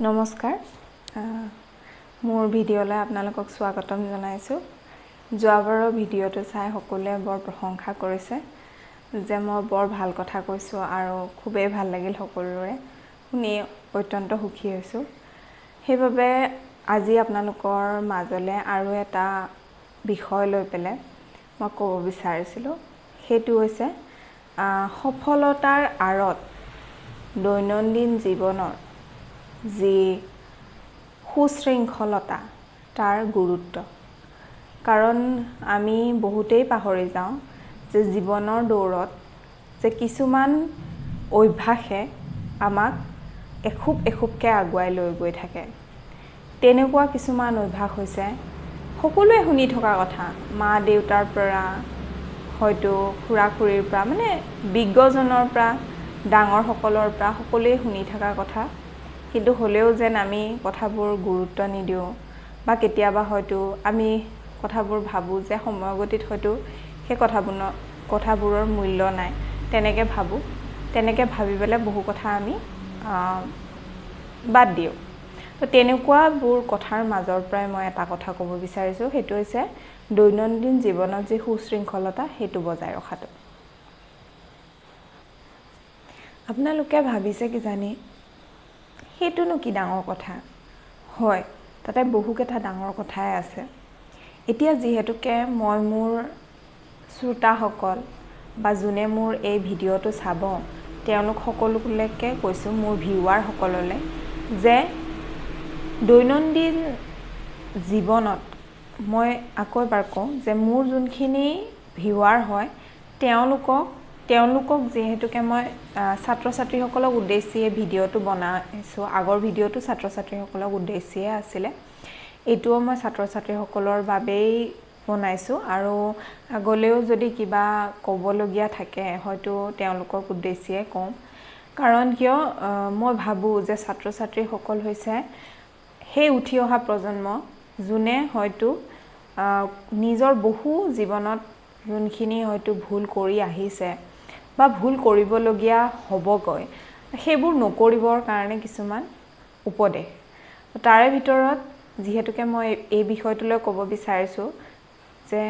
নমস্কাৰ মোৰ ভিডিঅ'লৈ আপোনালোকক স্বাগতম জনাইছো যোৱাবাৰৰ ভিডিঅ'টো চাই সকলোৱে বৰ প্ৰশংসা কৰিছে যে মই বৰ ভাল কথা কৈছো আৰু খুবেই ভাল লাগিল সকলোৰে শুনি অত্যন্ত সুখী হৈছো সেইবাবে আজি আপোনালোকৰ মাজলৈ আৰু এটা বিষয় লৈ পেলাই মই ক'ব বিচাৰিছিলো সেইটো হৈছে সফলতাৰ আঁৰত দৈনন্দিন জীৱনৰ যি সুশৃংখলতা তাৰ গুৰুত্ব কাৰণ আমি বহুতেই পাহৰি যাওঁ যে জীৱনৰ দৌৰত যে কিছুমান অভ্যাসে আমাক এখুবকে আগুৱাই লৈ গৈ থাকে তেনেকুৱা কিছুমান অভ্যাস হৈছে সকলোৱে শুনি থকা কথা মা দেউতাৰ পৰা হয়তো খুৰা-খুৰীৰ পৰা মানে বিজ্ঞজনৰ পৰা ডাঙৰ সকলৰ পৰা সকলোৱে শুনি থকা কথা কিন্তু হলেও যেন আমি কথাবোৰ গুৰুত্ব নিদিও বা কেতিয়াবা হয়তো আমি কথাবোৰ ভাবো যে সময়গতিত হয়তো সেই কথাবোৰৰ মূল্য নাই তেনেকে ভাবিবলে বহু কথা আমি বাদ দিও তো তেনেকুৱাবোৰ কথাৰ মাজৰ পৰাই মই এটা কথা ক'ব বিচাৰিছো সেইটো হৈছে দৈনন্দিন জীৱনত যি সুশৃংখলতা সেইটো বজাই ৰখাটো আপোনালোকে ভাবিছে কি জানি হেতুনো কি ডাঙৰ কথা হয় তাতে বহুকেটা ডাঙৰ কথাই আছে এতিয়া যেহেতুকে মই মোৰ শ্ৰোতাসকল বা যোনে মোৰ এই ভিডিঅ'টো চাব তেওঁলোক সকলোলৈকে কৈছো মোৰ ভিউৱাৰ সকললৈ যে দৈনন্দিন জীৱনত মই আকৌ এবাৰ কওঁ যে মোৰ যোনখিনি ভিউৱাৰ হয় তেওঁলোকক যেহেতুকে মই ছাত্ৰ-ছাত্ৰীসকলক উদ্দেশ্যি ভিডিঅ'টো বনাইছো আগৰ ভিডিঅ'টো ছাত্ৰ-ছাত্ৰীসকলক উদ্দেশ্যি আছিল এটোও মই ছাত্ৰ-ছাত্ৰীসকলৰ বাবেই বনাইছো আৰু আগলেও যদি কিবা ক'বলগীয়া থাকে হয়তো তেওঁলোকক উদ্দেশ্যি কম কাৰণ কিয় মই ভাবো যে ছাত্ৰ-ছাত্ৰীসকল হৈছে সেই উঠি অহা প্ৰজন্ম যোনে হয়তো নিজৰ বহু জীৱনত যোনখিনি হয়তো ভুল কৰি আহিছে বা ভুল কৰিবলগীয়া হ'বগৈ সেইবোৰ নকৰিবৰ কাৰণে কিছুমান উপদেশ তাৰে ভিতৰত যেহেতুকে মই এই বিষয়টোলৈ ক'ব বিচাৰিছো যে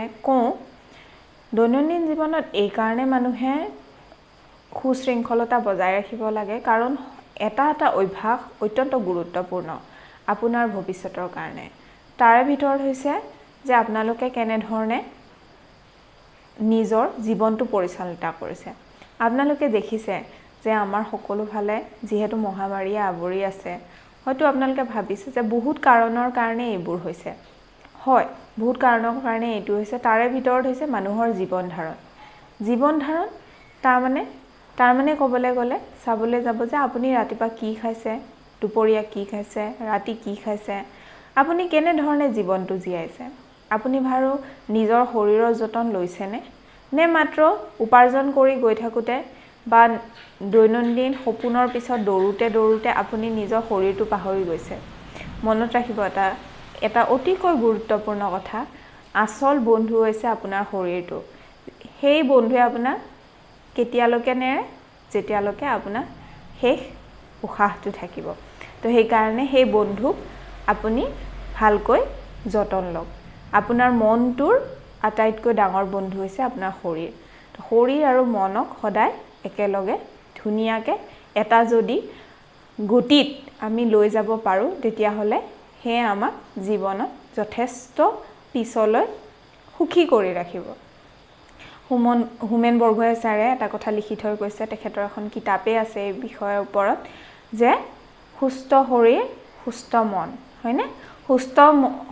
দৈনন্দিন জীৱনত এই কাৰণে মানুহে সুশৃংখলতা বজাই ৰাখিব লাগে কাৰণ এটা অভ্যাস অত্যন্ত গুৰুত্বপূৰ্ণ আপোনাৰ ভৱিষ্যতৰ কাৰণে তাৰে ভিতৰত হৈছে যে আপোনালোকে কেনে ধৰণে নিজৰ জীৱনটো পৰিচালিত কৰিছে আপোনালোকে দেখিছে যে আমাৰ সকলো ফালে যেহেতু মহামাৰীয়ে আৱৰি আছে হয়তো আপোনালোকে ভাবিছে যে বহুত কাৰণৰ কাৰণে এইবোৰ হৈছে হয় বহুত কাৰণৰ কাৰণে এইটো হৈছে তাৰে ভিতৰত হৈছে মানুহৰ জীৱন ধাৰণ তাৰ মানে ক'বলৈ গ'লে চাবলৈ যাব যে আপুনি ৰাতিপুৱা কি খাইছে দুপৰীয়া কি খাইছে ৰাতি কি খাইছে আপুনি কেনে ধৰণে জীৱনটো জীয়াইছে আপুনি ভাৰো নিজৰ শৰীৰৰ যতন লৈছে নে মাত্ৰ উপাৰ্জন কৰি গৈ থাকোতে বা দৈনন্দিন সপোনৰ পিছত দৌৰুতে আপুনি নিজৰ শৰীৰটো পাহৰি গৈছে মনত ৰাখিব এটা অতিকৈ গুৰুত্বপূৰ্ণ কথা আসল বন্ধু হৈছে আপোনাৰ শৰীৰটো সেই বন্ধুৱে আপোনাক কেতিয়ালৈকে নেৰে যেতিয়ালৈকে আপোনাৰ শেষ উশাহটো থাকিব তো সেই কাৰণে সেই বন্ধুক আপুনি ভালকৈ যতন লওক আপোনাৰ মনটোৰ আটাইতকৈ ডাঙৰ বন্ধু হৈছে আপোনাৰ শৰীৰ আৰু মনক সদায় একেলগে ধুনিয়াকে এটা যদি গতিত আমি লৈ যাব পাৰো তেতিয়া হলে হে আমাক জীৱনত যথেষ্ট পিছলৈ সুখী কৰি ৰাখিব হুমেন বৰগোহাঁই ছাৰে এটা কথা লিখি থৈ গৈছে তেখেতৰ এখন কিতাপে আছে এই বিষয়ৰ ওপৰত যে সুস্থ শৰীৰ সুস্থ মন হয়নে সুস্থ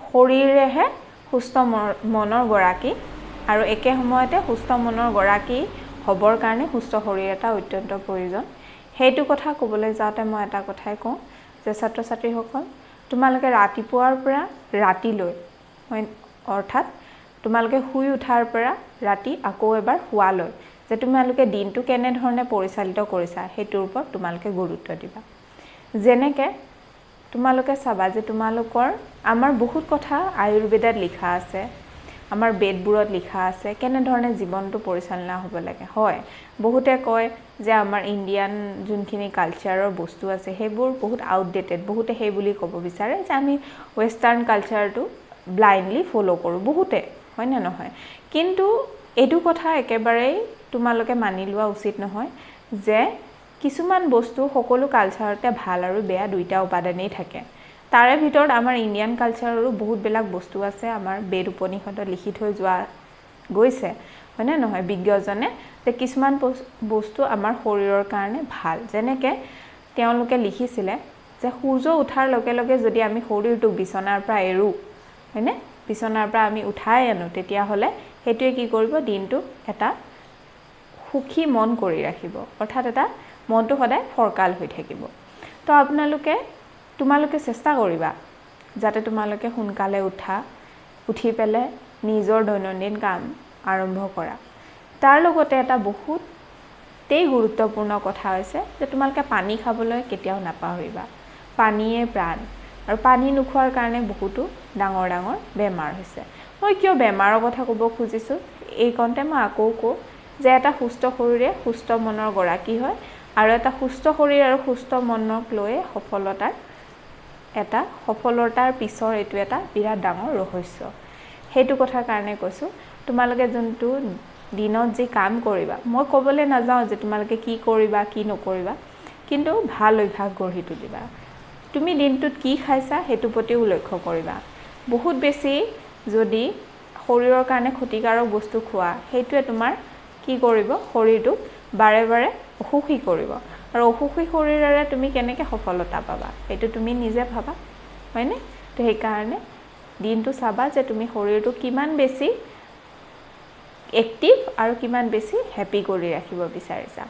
শৰীৰেহে সুস্থ মনৰ গৰাকী আৰু একে সময়তে সুস্থ মনৰ গৰাকী হবৰ কাৰণে সুস্থ শৰীৰ এটা অত্যন্ত প্ৰয়োজন হেতু কথা ক'বলৈ যাওঁতে মই এটা কথাই কওঁ যে ছাত্ৰ-ছাত্ৰীসকল তোমালোকে ৰাতিপুৱাৰ পৰা ৰাতিলৈ অৰ্থাৎ তোমালোকে শুই উঠাৰ পৰা ৰাতি আকৌ এবাৰ শুৱালৈ যে তোমালোকে দিনটো কেনে ধৰণে পৰিচালিত কৰিছা হেতুৰ ওপৰত তোমালোকে গুৰুত্ব দিবা যেনেকে তোমালোকে চাবা যে তোমালোকৰ আমাৰ বহুত কথা আয়ুৰ্বেদত লিখা আছে আমাৰ বেদবোৰত লিখা আছে কেনেধৰণে জীৱনটো পৰিচালনা হ'ব লাগে হয় বহুতে কয় যে আমাৰ ইণ্ডিয়ান যোনখিনি কালচাৰৰ বস্তু আছে সেইবোৰ বহুত আউটডেটেড বহুতে সেই বুলি ক'ব বিচাৰে যে আমি ওয়েষ্টাৰ্ণ কালচাৰটো ব্লাইণ্ডলি ফলো কৰোঁ বহুতে হয় নে নহয় কিন্তু এইটো কথা একেবাৰেই তোমালোকে মানি লোৱা উচিত নহয় যে কিছুমান বস্তু সকলো কালচাৰতে ভাল আৰু বেয়া দুইটা উপাদানেই থাকে তাৰে ভিতৰত আমাৰ ইণ্ডিয়ান কালচাৰৰো বহুত বেলেগ বস্তু আছে আমাৰ বেদ উপনিষদত লিখি থৈ যোৱা গৈছে হয়নে নহয় বিজ্ঞজনে যে কিছুমান বস্তু আমাৰ শৰীৰৰ কাৰণে ভাল যেনেকৈ তেওঁলোকে লিখিছিলে যে সূৰ্য উঠাৰ লগে লগে যদি আমি শৰীৰটোক বিছনাৰ পৰা এৰো হয়নে বিছনাৰ পৰা আমি উঠাই আনো তেতিয়াহ'লে সেইটোৱে কি কৰিব দিনটো এটা সুখী মন কৰি ৰাখিব অৰ্থাৎ এটা মনটো সদায় ফৰকাল হৈ থাকিব তো তোমালোকে চেষ্টা কৰিবা যাতে তোমালোকে সোনকালে উঠি পেলাই নিজৰ দৈনন্দিন কাম আৰম্ভ কৰা তাৰ লগতে এটা বহুতেই গুৰুত্বপূৰ্ণ কথা হৈছে যে তোমালোকে পানী খাবলৈ কেতিয়াও নাপাহৰিবা পানীয়ে প্ৰাণ আৰু পানী নোখোৱাৰ কাৰণে বহুতো ডাঙৰ ডাঙৰ বেমাৰ হৈছে মই কিয় বেমাৰৰ কথা ক'ব খুজিছোঁ এই কণ্টে মই আকৌ কওঁ যে এটা সুস্থ শৰীৰে সুস্থ মনৰ গৰাকী হয় আৰু এটা সুস্থ শৰীৰ আৰু সুস্থ মনক লৈ সফলতাৰ পিছৰ এইটো এটা বিৰাট ডাঙৰ ৰহস্য সেইটো কথাৰ কাৰণে কৈছোঁ তোমালোকে যোনটো দিনত যি কাম কৰিবা মই ক'বলৈ নাযাওঁ যে তোমালোকে কি কৰিবা কি নকৰিবা কিন্তু ভাল অভ্যাস গঢ়ি তুলিবা তুমি দিনটোত কি খাইছা সেইটো প্ৰতিও লক্ষ্য কৰিবা বহুত বেছি যদি শৰীৰৰ কাৰণে ক্ষতিকাৰক বস্তু খোৱা সেইটোৱে তোমাৰ কি কৰিব শৰীৰটো বাৰে বাৰে অসুখী কৰিব আৰু অসুখী শৰীৰেৰে তুমি কেনেকৈ সফলতা পাবা এইটো তুমি নিজে ভাবা হয়নে তো সেইকাৰণে দিনটো চাবা যে তুমি শৰীৰটো কিমান বেছি এক্টিভ আৰু কিমান বেছি হেপি কৰি ৰাখিব বিচাৰিছা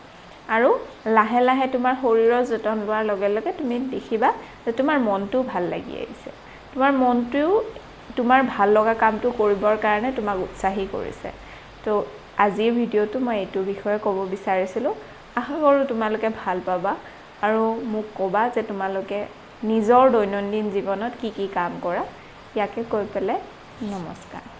আৰু লাহে লাহে তোমাৰ শৰীৰৰ যতন লোৱাৰ লগে লগে তুমি দেখিবা যে তোমাৰ মনটোও ভাল লাগি আহিছে তোমাৰ মনটোও তোমাৰ ভাল লগা কামটো কৰিবৰ কাৰণে তোমাক উৎসাহী কৰিছে তো আজিৰ ভিডিঅ'টো মই এইটো বিষয়ে ক'ব বিচাৰিছিলোঁ আশা কৰোঁ তোমালোকে ভাল পাবা আৰু মোক ক'বা যে তোমালোকে নিজৰ দৈনন্দিন জীৱনত কি কি কাম কৰা ইয়াকে কৈ পেলাই নমস্কাৰ